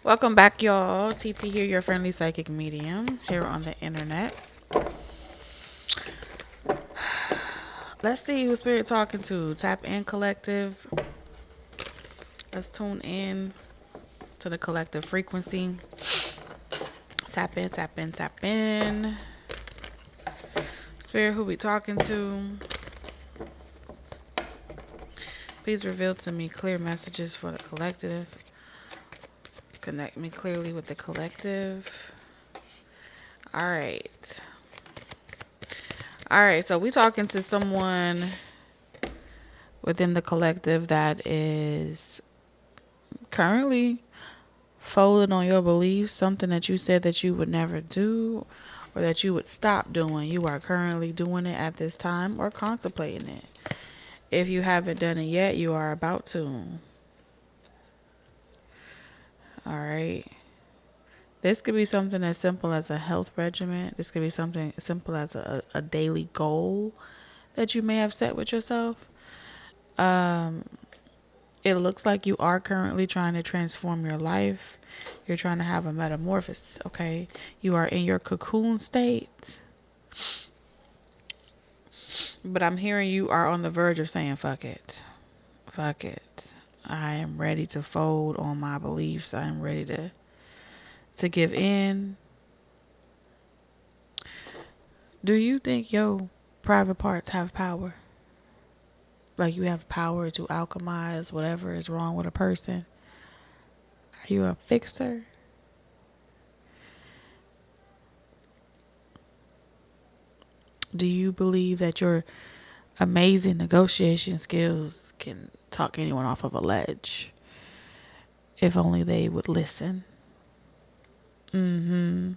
Welcome back, y'all. TT here, your friendly psychic medium here on the internet. Let's see who Spirit talking to. Tap in, collective. Let's tune in to the collective frequency. Tap in, tap in, tap in. Spirit, who we talking to? Please reveal to me clear messages for the collective. Connect me clearly with the collective. All right. So we talking to someone within the collective that is currently folded on your beliefs, something that you said that you would never do or that you would stop doing. You are currently doing it at this time or contemplating it. If you haven't done it yet, you are about to. All right. This could be something as simple as a health regimen. This could be something as simple as a daily goal that you may have set with yourself. It looks like you are currently trying to transform your life. You're trying to have a metamorphosis, okay? You are in your cocoon state. But I'm hearing you are on the verge of saying, fuck it. Fuck it. I am ready to fold on my beliefs. I am ready to give in. Do you think your private parts have power? Like you have power to alchemize whatever is wrong with a person? Are you a fixer? Do you believe that your amazing negotiation skills can talk anyone off of a ledge? If only they would listen. Do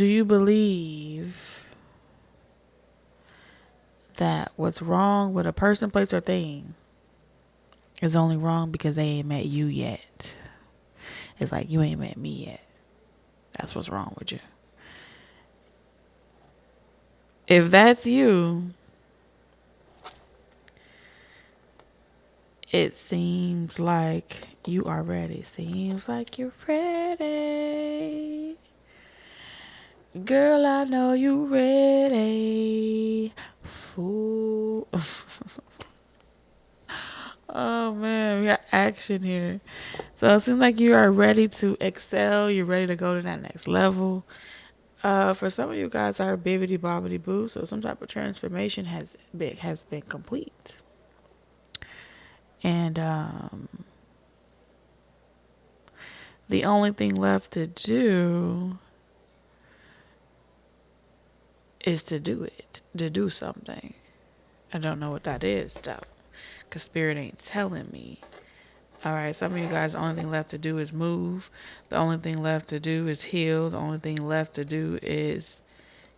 you believe that what's wrong with a person, place, or thing is only wrong because they ain't met you yet? It's like, you ain't met me yet. That's what's wrong with you. If that's you, it seems like you are ready. Seems like you're ready. Girl, I know you ready. Fool. Oh man, we got action here. So it seems like you are ready to excel. You're ready to go to that next level. For some of you guys are bibbity bobbity boo, so some type of transformation has been complete. And the only thing left to do is to do it, to do something. I don't know what that is though, because Spirit ain't telling me. All right, some of you guys, the only thing left to do is move. The only thing left to do is heal. The only thing left to do is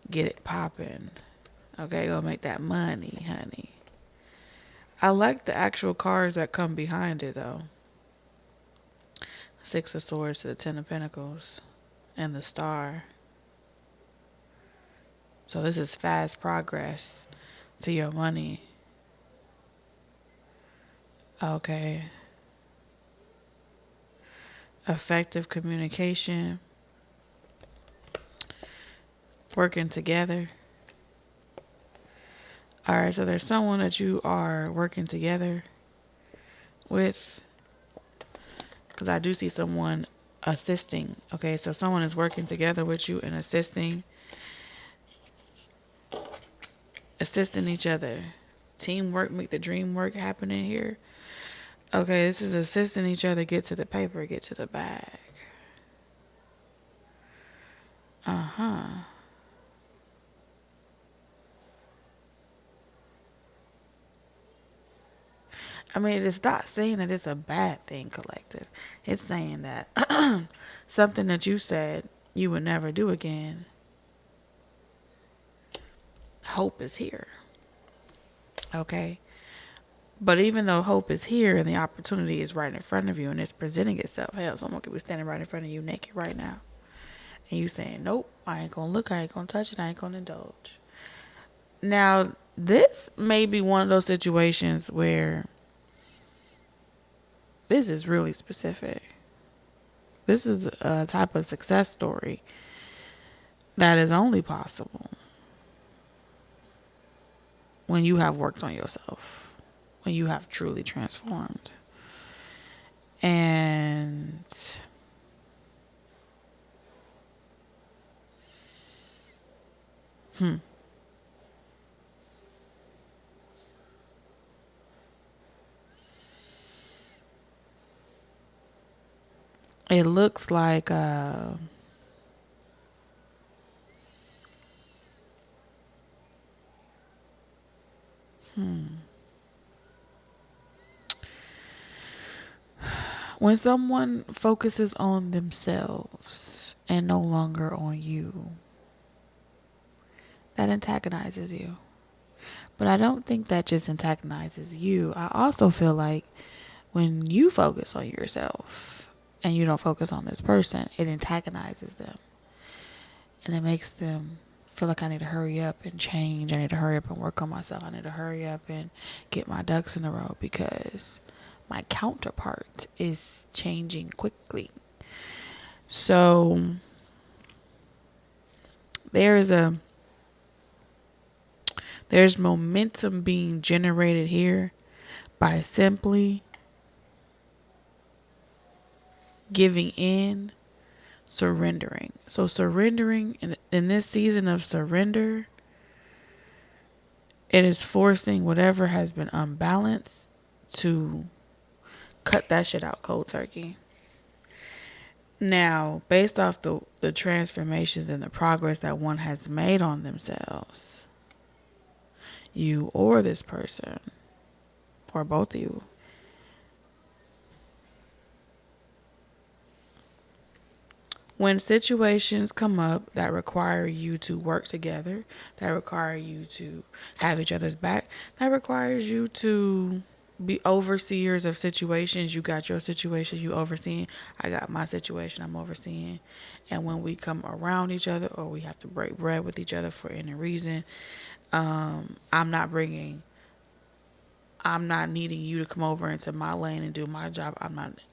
get it popping. Okay, go make that money, honey. I like the actual cards that come behind it though. Six of Swords to the Ten of Pentacles and the Star. So this is fast progress to your money. Okay. Effective communication. Working together. Alright, so there's someone that you are working together with. Because I do see someone assisting. Okay, so someone is working together with you and assisting each other. Teamwork, make the dream work happening here. Okay, this is assisting each other get to the paper, get to the bag. I mean, it's not saying that it's a bad thing, collective. It's saying that something that you said you would never do again, hope is here. Okay? But even though hope is here and the opportunity is right in front of you and it's presenting itself, hell, someone could be standing right in front of you naked right now. And you saying, nope, I ain't gonna look, I ain't gonna touch it, I ain't gonna indulge. Now, this may be one of those situations where This is really specific. This is a type of success story that is only possible when you have worked on yourself, when you have truly transformed. And it looks like when someone focuses on themselves and no longer on you, that antagonizes you. But I don't think that just antagonizes you. I also feel like when you focus on yourself and you don't focus on this person, it antagonizes them. And it makes them feel like I need to hurry up and change. I need to hurry up and work on myself. I need to hurry up and get my ducks in a row because my counterpart is changing quickly. So there's momentum being generated here by simply giving in, surrendering. So surrendering in this season of surrender, it is forcing whatever has been unbalanced to cut that shit out cold turkey. Now, based off the transformations and the progress that one has made on themselves, you or this person, or both of you, when situations come up that require you to work together, that require you to have each other's back, that requires you to be overseers of situations. You got your situation, you overseeing. I got my situation, I'm overseeing. And when we come around each other or we have to break bread with each other for any reason, I'm not needing you to come over into my lane and do my job.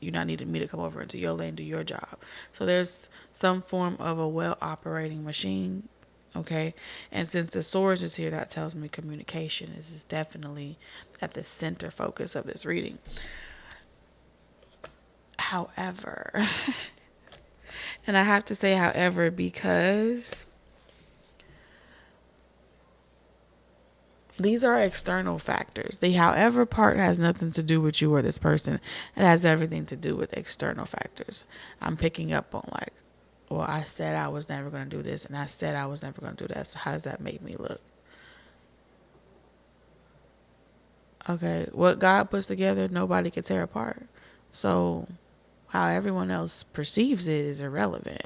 You're not needing me to come over into your lane and do your job. So there's some form of a well operating machine. Okay. And since the source is here, that tells me communication is definitely at the center focus of this reading. However, and I have to say however, because these are external factors. The however part has nothing to do with you or this person. It has everything to do with external factors. I'm picking up on like, well, I said I was never going to do this and I said I was never going to do that. So how does that make me look? Okay, what God puts together, nobody can tear apart. So how everyone else perceives it is irrelevant.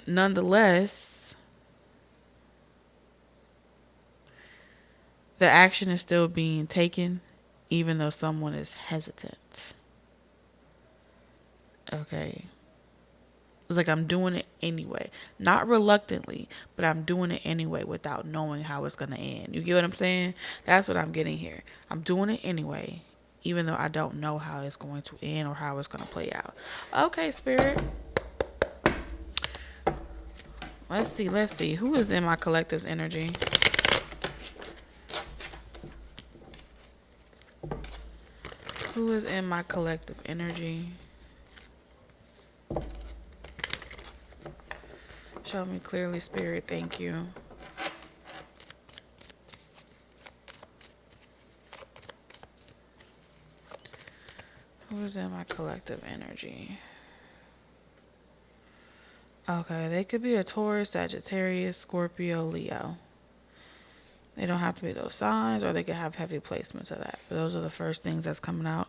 Nonetheless, the action is still being taken, even though someone is hesitant. Okay. It's like I'm doing it anyway. Not reluctantly, but I'm doing it anyway without knowing how it's going to end. You get what I'm saying? That's what I'm getting here. I'm doing it anyway, even though I don't know how it's going to end or how it's going to play out. Okay, Spirit. Let's see. Who is in my collective's energy? Who is in my collective energy? Show me clearly, Spirit. Thank you. Who is in my collective energy? Okay, they could be a Taurus, Sagittarius, Scorpio, Leo. They don't have to be those signs, or they could have heavy placements of that. But those are the first things that's coming out.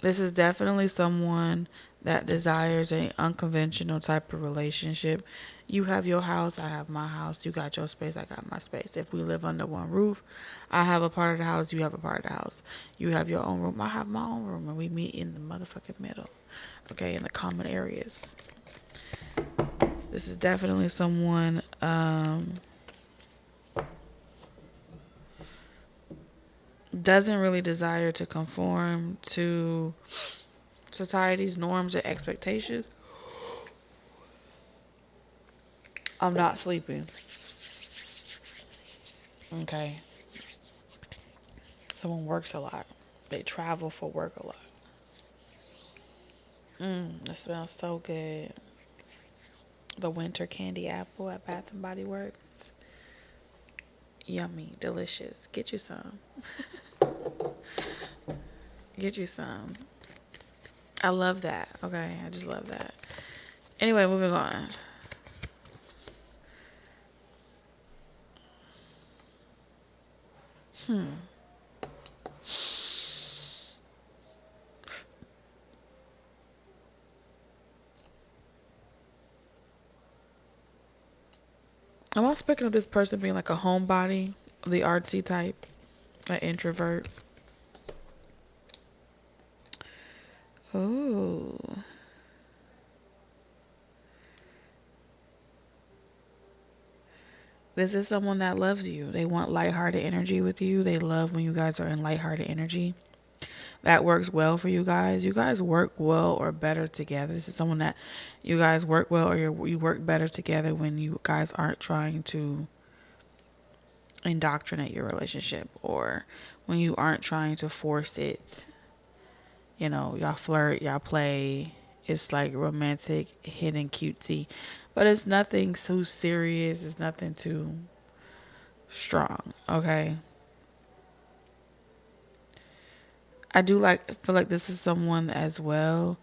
This is definitely someone that desires an unconventional type of relationship. You have your house, I have my house. You got your space, I got my space. If we live under one roof, I have a part of the house, you have a part of the house. You have your own room, I have my own room, and we meet in the motherfucking middle. Okay, in the common areas. This is definitely someone doesn't really desire to conform to society's norms and expectations. I'm not sleeping. Okay. Someone works a lot. They travel for work a lot. It smells so good. The winter candy apple at Bath and Body Works. Yummy, delicious. Get you some. Get you some. I love that. Okay, I just love that. Anyway, moving on. Am I speaking of this person being like a homebody, the artsy type, an introvert? Ooh. This is someone that loves you. They want lighthearted energy with you. They love when you guys are in lighthearted energy. That works well for you guys. You guys work well or better together. This is someone that you guys work well or you work better together when you guys aren't trying to indoctrinate your relationship or when you aren't trying to force it. You know, y'all flirt, y'all play. It's like romantic, hidden cutesy. But it's nothing too serious. It's nothing too strong. Okay. I do feel like this is someone as well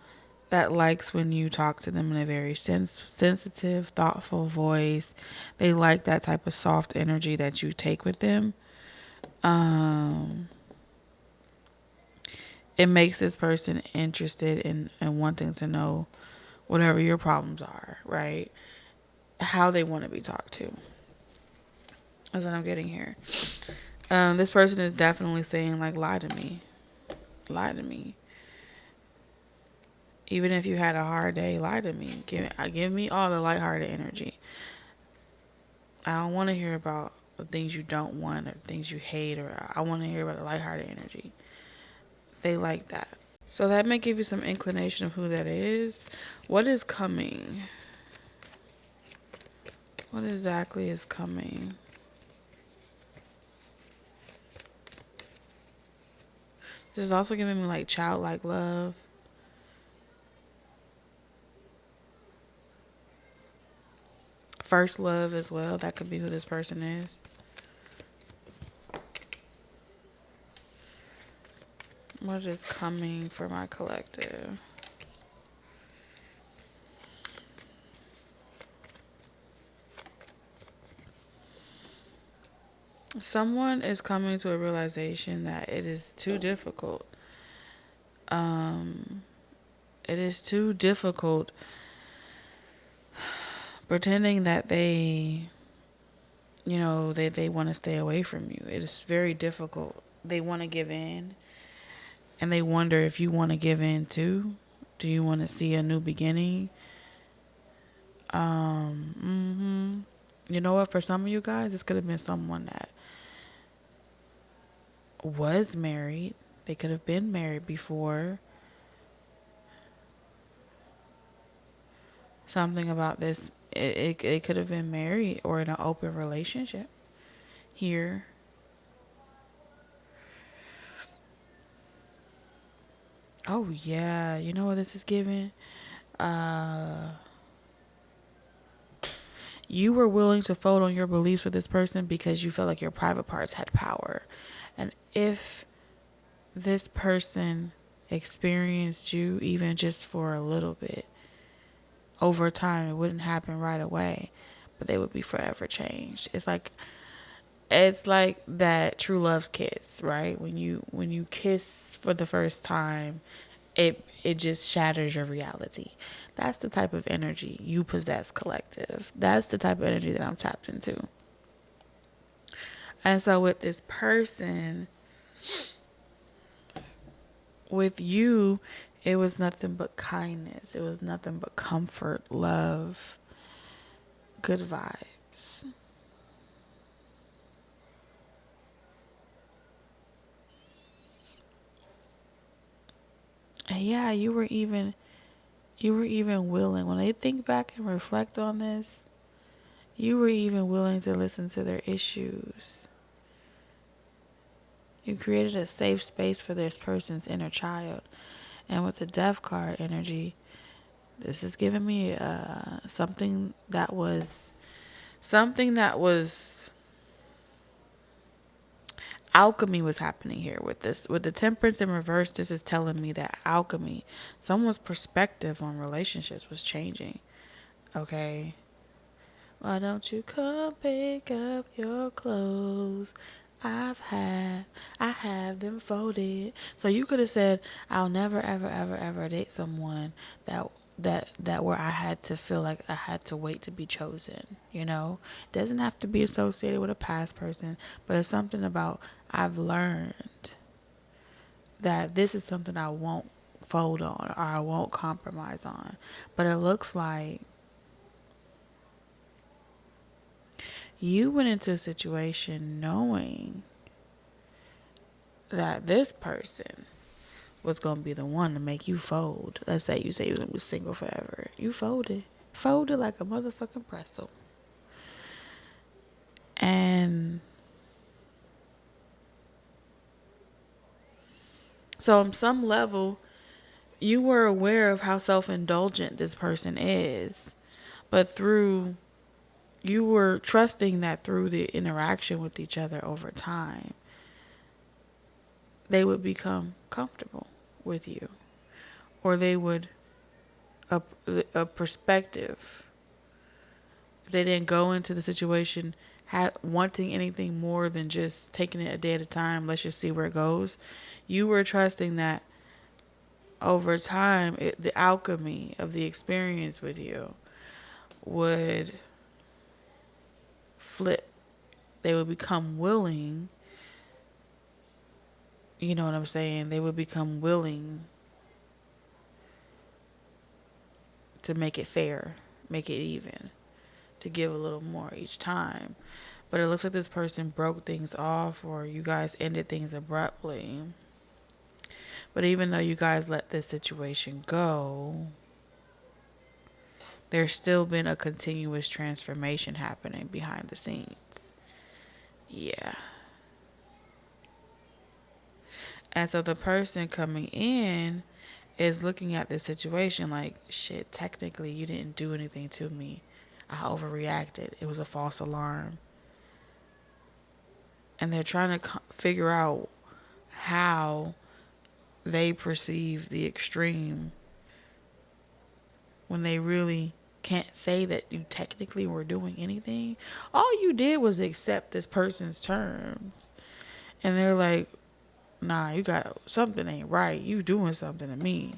that likes when you talk to them in a very sensitive, thoughtful voice. They like that type of soft energy that you take with them. It makes this person interested in wanting to know whatever your problems are, right? How they want to be talked to. That's what I'm getting here. This person is definitely saying like, lie to me. Lie to me. Even if you had a hard day, lie to me. Give me all the lighthearted energy. I don't want to hear about the things you don't want or things you hate, or I want to hear about the lighthearted energy. They like that. So that may give you some inclination of who that is. What is coming? What exactly is coming? This is also giving me like childlike love. First love as well. That could be who this person is. What is coming for my collective? Someone is coming to a realization that it is too difficult. It is too difficult pretending that they want to stay away from you. It is very difficult. They want to give in, and they wonder if you want to give in too. Do you want to see a new beginning? You know what? For some of you guys, this could have been someone that was married. They could have been married before. Something about this, it could have been married or in an open relationship here. Oh yeah, you know what this is giving? You were willing to fold on your beliefs for this person because you felt like your private parts had power. And if this person experienced you even just for a little bit, over time, it wouldn't happen right away, but they would be forever changed. It's like that true love's kiss, right? When you kiss for the first time, it just shatters your reality. That's the type of energy you possess, collective. That's the type of energy that I'm tapped into. And so with this person, with you, it was nothing but kindness. It was nothing but comfort, love, good vibes. And yeah, you were even willing, when they think back and reflect on this, you were even willing to listen to their issues. You created a safe space for this person's inner child. And with the death card energy, this is giving me something that was alchemy was happening here with this. With the temperance in reverse, this is telling me that alchemy, someone's perspective on relationships was changing. Okay. Why don't you come pick up your clothes? I have them folded. So you could have said, I'll never, ever, ever, ever date someone that where I had to feel like I had to wait to be chosen. It doesn't have to be associated with a past person, but it's something about, I've learned that this is something I won't fold on or I won't compromise on. But it looks like you went into a situation knowing that this person was going to be the one to make you fold. Let's say you were going to be single forever. You folded. Folded like a motherfucking pretzel. And so on some level, you were aware of how self-indulgent this person is. But you were trusting that through the interaction with each other over time, they would become comfortable with you. Or they would, a perspective, if they didn't go into the situation wanting anything more than just taking it a day at a time, let's just see where it goes, you were trusting that over time, the alchemy of the experience with you would flip. They would become willing, you know what I'm saying? They would become willing to make it fair, make it even, to give a little more each time. But it looks like this person broke things off, or you guys ended things abruptly. But even though you guys let this situation go, there's still been a continuous transformation happening behind the scenes. Yeah. And so the person coming in is looking at this situation like, shit, technically you didn't do anything to me. I overreacted. It was a false alarm. And they're trying to figure out how they perceive the extreme when they really can't say that you technically were doing anything. All you did was accept this person's terms. And they're like, nah, you got something ain't right. You doing something to me.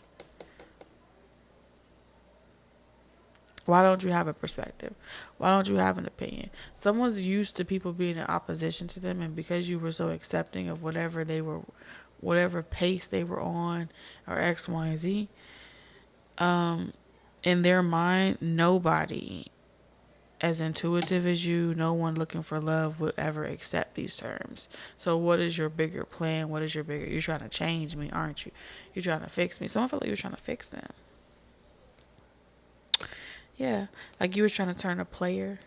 Why don't you have a perspective? Why don't you have an opinion? Someone's used to people being in opposition to them, and because you were so accepting of whatever pace they were on, or X, Y, and Z, in their mind, nobody as intuitive as you, no one looking for love would ever accept these terms. So what is your bigger plan? You're trying to change me, aren't you? You're trying to fix me. Someone felt like you're trying to fix them. Yeah, like you were trying to turn a player.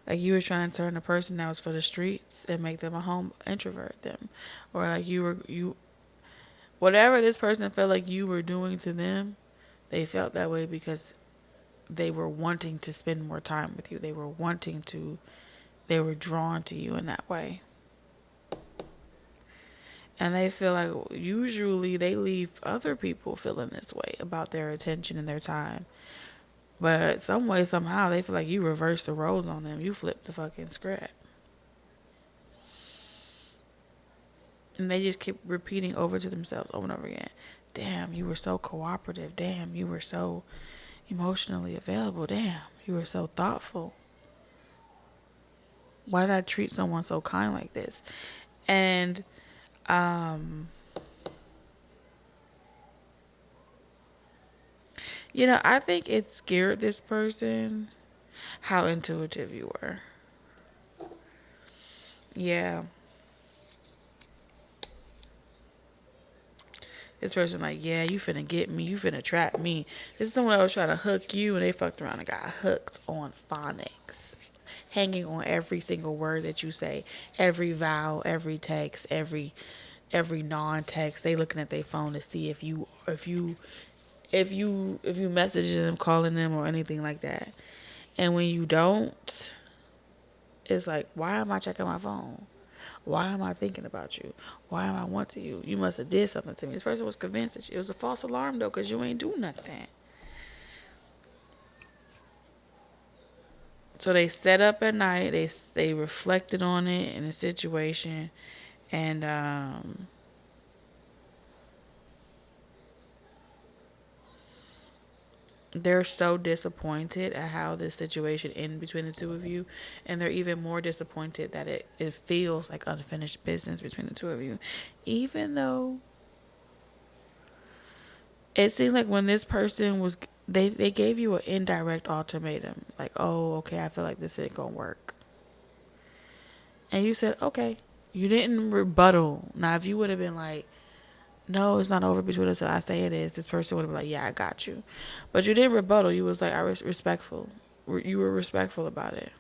Like you were trying to turn a person that was for the streets and make them a home introvert them. Or like whatever this person felt like you were doing to them, they felt that way because they were wanting to spend more time with you. They were drawn to you in that way. And they feel like usually they leave other people feeling this way about their attention and their time. But some way, somehow, they feel like you reversed the roles on them. You flipped the fucking script. And they just keep repeating over to themselves over and over again. Damn, you were so cooperative. Damn, you were so emotionally available. Damn, you were so thoughtful. Why did I treat someone so kind like this? And, I think it scared this person how intuitive you were. Yeah. This person like, yeah, you finna get me. You finna trap me. This is someone that was trying to hook you, and they fucked around and got hooked on phonics. Hanging on every single word that you say. Every vowel, every text, every non-text. They looking at their phone to see if you messaging them, calling them, or anything like that. And when you don't, it's like, why am I checking my phone? Why am I thinking about you? Why am I wanting you? You must have did something to me. This person was convinced that it was a false alarm though, because you ain't do nothing. So they set up at night. They reflected on it in a situation, and they're so disappointed at how this situation ended between the two of you, and they're even more disappointed that it feels like unfinished business between the two of you, even though it seemed like when this person was they gave you an indirect ultimatum, like, oh, okay, I feel like this ain't gonna work, and you said okay. You didn't rebuttal. Now if you would have been like, no, it's not over between us till I say it is, this person would have been like, yeah, I got you. But you didn't rebuttal. You was like, I was respectful. You were respectful about it.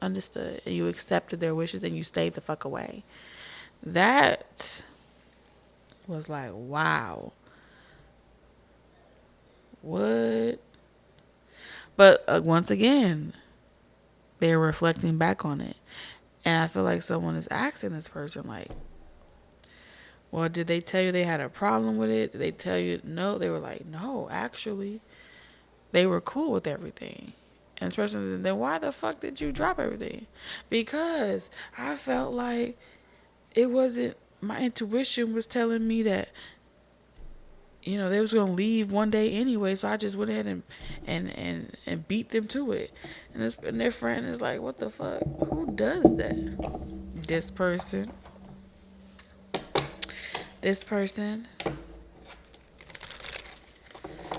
Understood. And you accepted their wishes and you stayed the fuck away. That was like, wow. What? But once again, they're reflecting back on it. And I feel like someone is asking this person, like, well, did they tell you they had a problem with it? Did they tell you no? They were like, no, actually. They were cool with everything. And this person said, then why the fuck did you drop everything? Because I felt like it wasn't, my intuition was telling me that, they was going to leave one day anyway. So I just went ahead and beat them to it. And their friend is like, what the fuck? Who does that? This person. This person.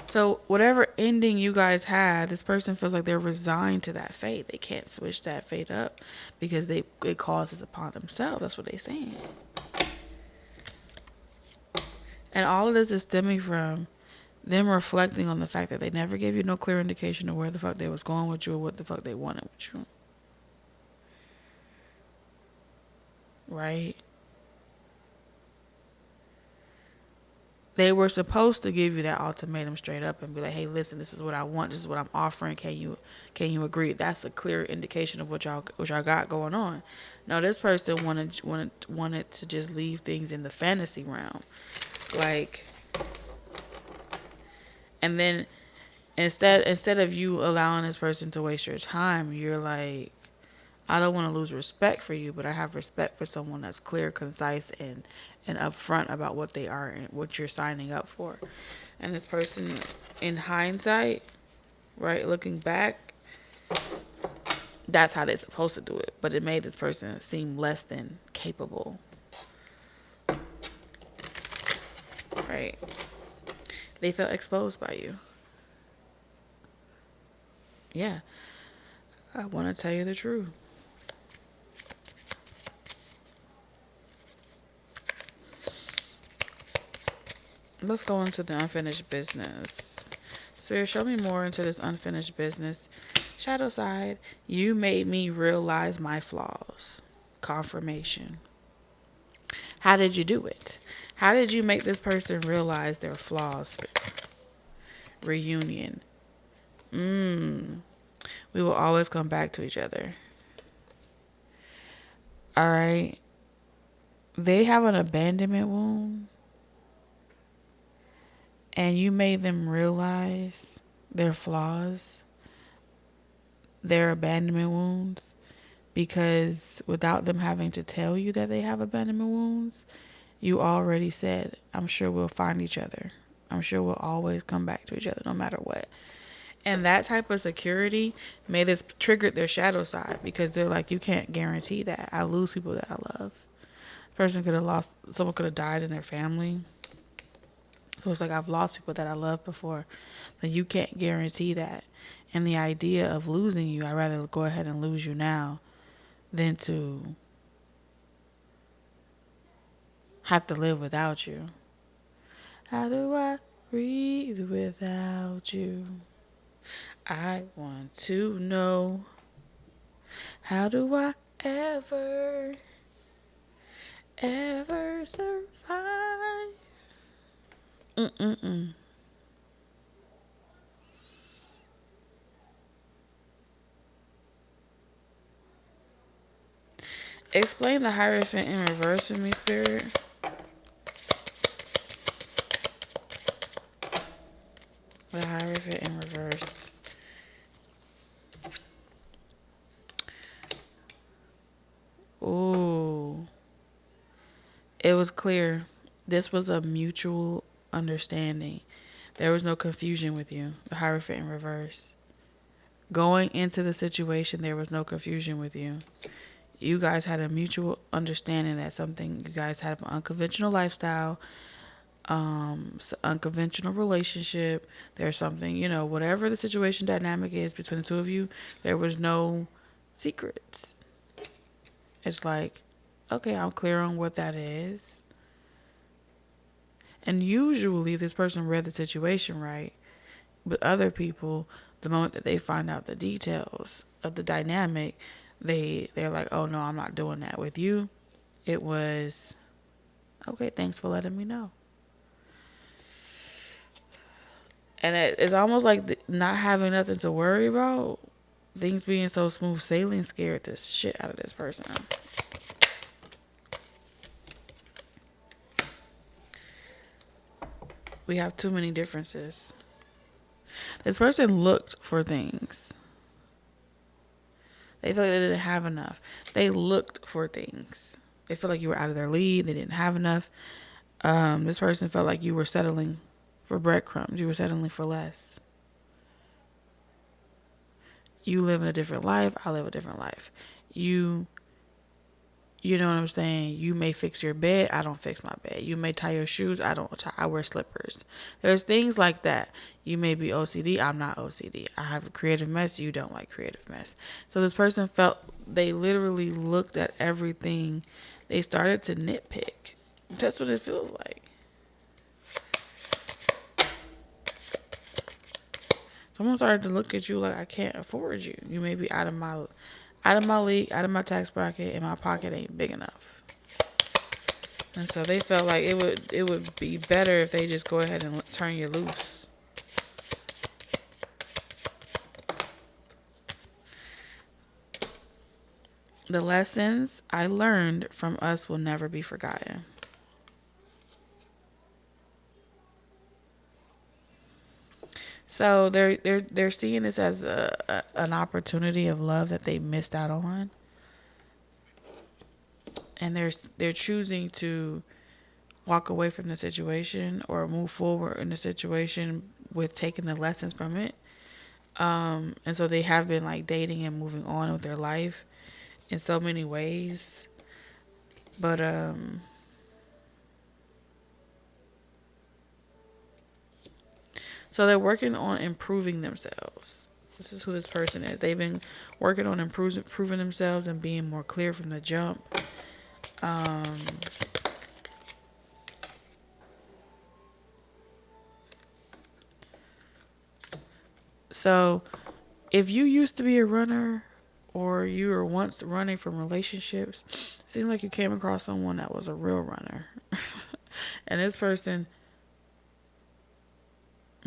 So whatever ending you guys had, this person feels like they're resigned to that fate. They can't switch that fate up because it causes upon themselves. That's what they're saying. And all of this is stemming from them reflecting on the fact that they never gave you no clear indication of where the fuck they was going with you or what the fuck they wanted with you. Right? They were supposed to give you that ultimatum straight up and be like, "Hey, listen, this is what I want. This is what I'm offering. Can you agree?" That's a clear indication of what y'all got going on. Now, this person wanted to just leave things in the fantasy realm, like, and then instead of you allowing this person to waste your time, you're like, I don't want to lose respect for you, but I have respect for someone that's clear, concise, and upfront about what they are and what you're signing up for. And this person, in hindsight, right, looking back, that's how they're supposed to do it. But it made this person seem less than capable. Right? They felt exposed by you. Yeah. I want to tell you the truth. Let's go into the unfinished business. Spirit, show me more into this unfinished business. Shadow side, you made me realize my flaws. Confirmation. How did you do it? How did you make this person realize their flaws? Reunion. We will always come back to each other. All right. They have an abandonment wound. And you made them realize their flaws, their abandonment wounds, because without them having to tell you that they have abandonment wounds, you already said, I'm sure we'll find each other. I'm sure we'll always come back to each other no matter what. And that type of security made this triggered their shadow side, because they're like, you can't guarantee that. I lose people that I love. Someone could have died in their family. So it's like, I've lost people that I loved before. Like, you can't guarantee that. And the idea of losing you, I'd rather go ahead and lose you now than to have to live without you. How do I breathe without you? I want to know. How do I ever, ever survive? Mm-mm-mm. Explain the Hierophant in reverse to me, Spirit. The Hierophant in reverse. Ooh. It was clear. This was a mutual understanding. There was no confusion with you. The Hierophant in reverse. Going into the situation, there was no confusion with you. You guys had a mutual understanding that something, you guys had an unconventional lifestyle, unconventional relationship. There's something, whatever the situation dynamic is between the two of you, there was no secrets. It's like, okay, I'm clear on what that is. And usually this person read the situation right. But other people, the moment that they find out the details of the dynamic, they're like, oh no, I'm not doing that with you. It was, okay, thanks for letting me know. And it's almost like not having nothing to worry about, things being so smooth sailing scared the shit out of this person. We have too many differences. This person looked for things. They felt like they didn't have enough. They looked for things. They felt like you were out of their league. They didn't have enough. This person felt like you were settling for breadcrumbs. You were settling for less. You live in a different life. I live a different life. You know what I'm saying? You may fix your bed. I don't fix my bed. You may tie your shoes. I wear slippers. There's things like that. You may be OCD. I'm not OCD. I have a creative mess. You don't like creative mess. So this person felt, they literally looked at everything. They started to nitpick. That's what it feels like. Someone started to look at you like, I can't afford you. You may be out of my league, out of my tax bracket, and my pocket ain't big enough. And so they felt like it would be better if they just go ahead and turn you loose. The lessons I learned from us will never be forgotten. So they're seeing this as an opportunity of love that they missed out on, and they're choosing to walk away from the situation or move forward in the situation with taking the lessons from it. And so they have been like dating and moving on with their life in so many ways. But so they're working on improving themselves. This is who this person is. They've been working on improving themselves and being more clear from the jump. So if you used to be a runner or you were once running from relationships, it seems like you came across someone that was a real runner. And this person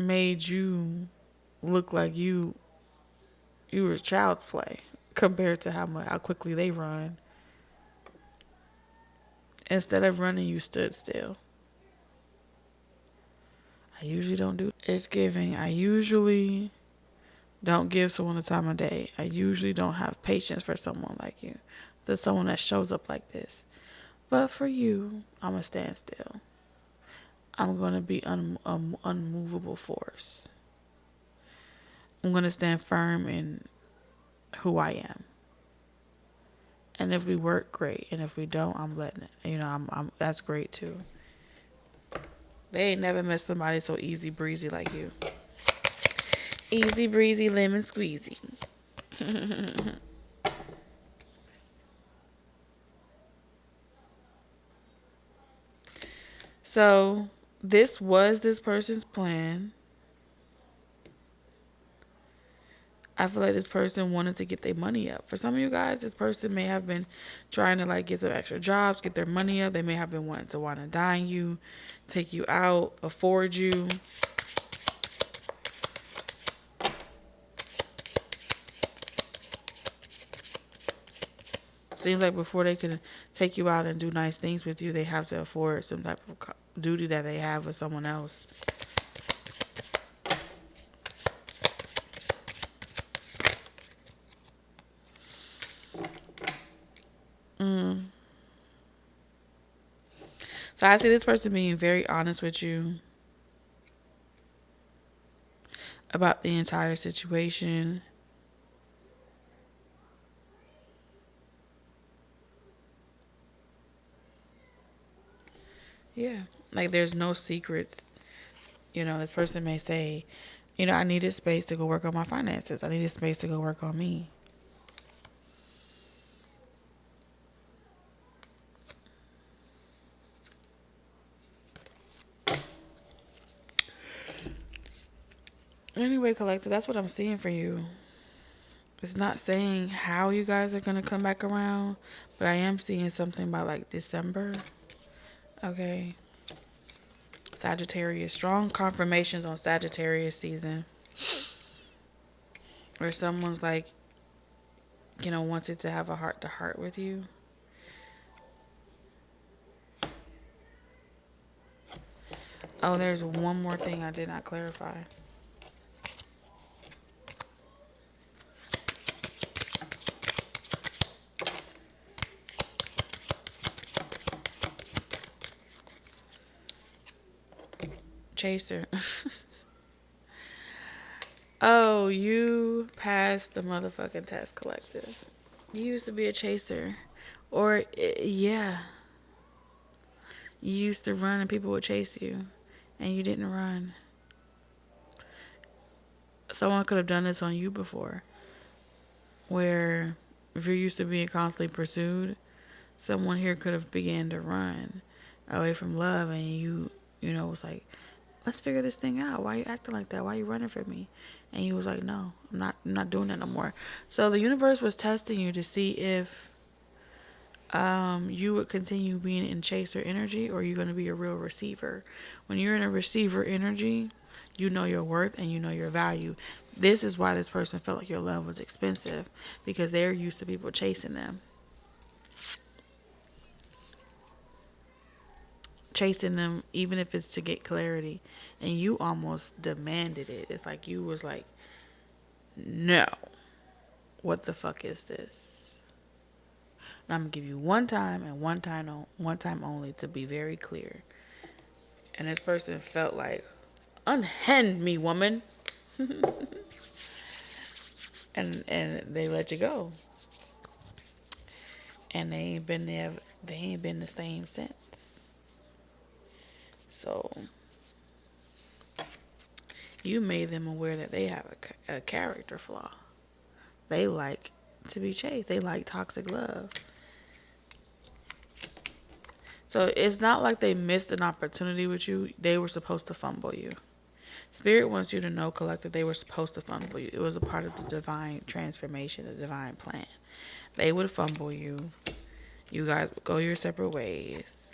made you look like you were child's play compared to how quickly they run. Instead of running, you stood still. I usually don't do. It's giving. I usually don't give someone the time of day. I usually don't have patience for someone like you. There's someone that shows up like this. But for you, I'm going to stand still. I'm going to be unmovable force. I'm going to stand firm in who I am. And if we work, great. And if we don't, I'm letting it. I'm that's great too. They ain't never met somebody so easy breezy like you. Easy breezy lemon squeezy. So This was this person's plan. I feel like this person wanted to get their money up. For some of you guys, this person may have been trying to like get some extra jobs, get their money up. They may have been wanting to want to dine you, take you out, afford you. Seems like before they can take you out and do nice things with you, they have to afford some type of duty that they have with someone else. Mm. So I see this person being very honest with you about the entire situation. Yeah. Like there's no secrets. You know, this person may say, you know, I needed space to go work on my finances. I needed space to go work on me. Anyway, collector, that's what I'm seeing for you. It's not saying how you guys are going to come back around, but I am seeing something by like December. Okay. Sagittarius. Strong confirmations on Sagittarius season. Where someone's like, you know, wanted to have a heart to heart with you. Oh, there's one more thing I did not clarify. Chaser. Oh, you passed the motherfucking test, collective. You used to be a chaser. Or, yeah. You used to run and people would chase you. And you didn't run. Someone could have done this on you before. Where, if you're used to being constantly pursued, someone here could have began to run away from love. And you know, was like, let's figure this thing out. Why are you acting like that? Why are you running from me? And you was like, no, I'm not doing that no more. So the universe was testing you to see if you would continue being in chaser energy, or you're going to be a real receiver. When you're in a receiver energy, you know your worth and you know your value. This is why this person felt like your love was expensive, because they're used to people chasing them. Chasing them, even if it's to get clarity. And you almost demanded it. It's like you was like, no. What the fuck is this? And I'm gonna give you one time and one time only to be very clear. And this person felt like, unhand me, woman. and they let you go. And they ain't been the same since. So you made them aware that they have a character flaw. They like to be chased. They like toxic love. So it's not like they missed an opportunity with you. They were supposed to fumble you. Spirit wants you to know, collective, they were supposed to fumble you. It was a part of the divine transformation, the divine plan. They would fumble you. You guys would go your separate ways.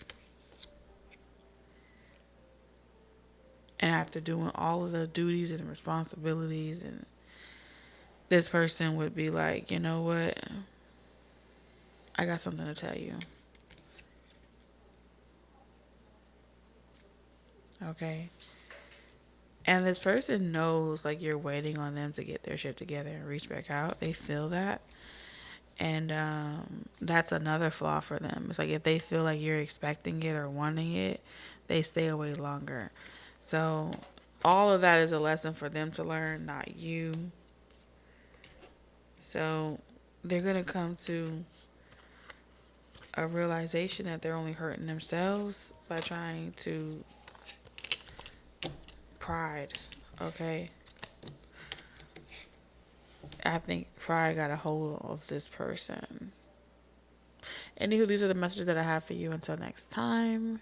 And after doing all of the duties and responsibilities, and this person would be like, you know what? I got something to tell you. Okay? And this person knows like you're waiting on them to get their shit together and reach back out. They feel that. And that's another flaw for them. It's like if they feel like you're expecting it or wanting it, they stay away longer. So all of that is a lesson for them to learn, not you. So they're going to come to a realization that they're only hurting themselves by trying to pride. Okay? I think pride got a hold of this person. Anywho, these are the messages that I have for you. Until next time,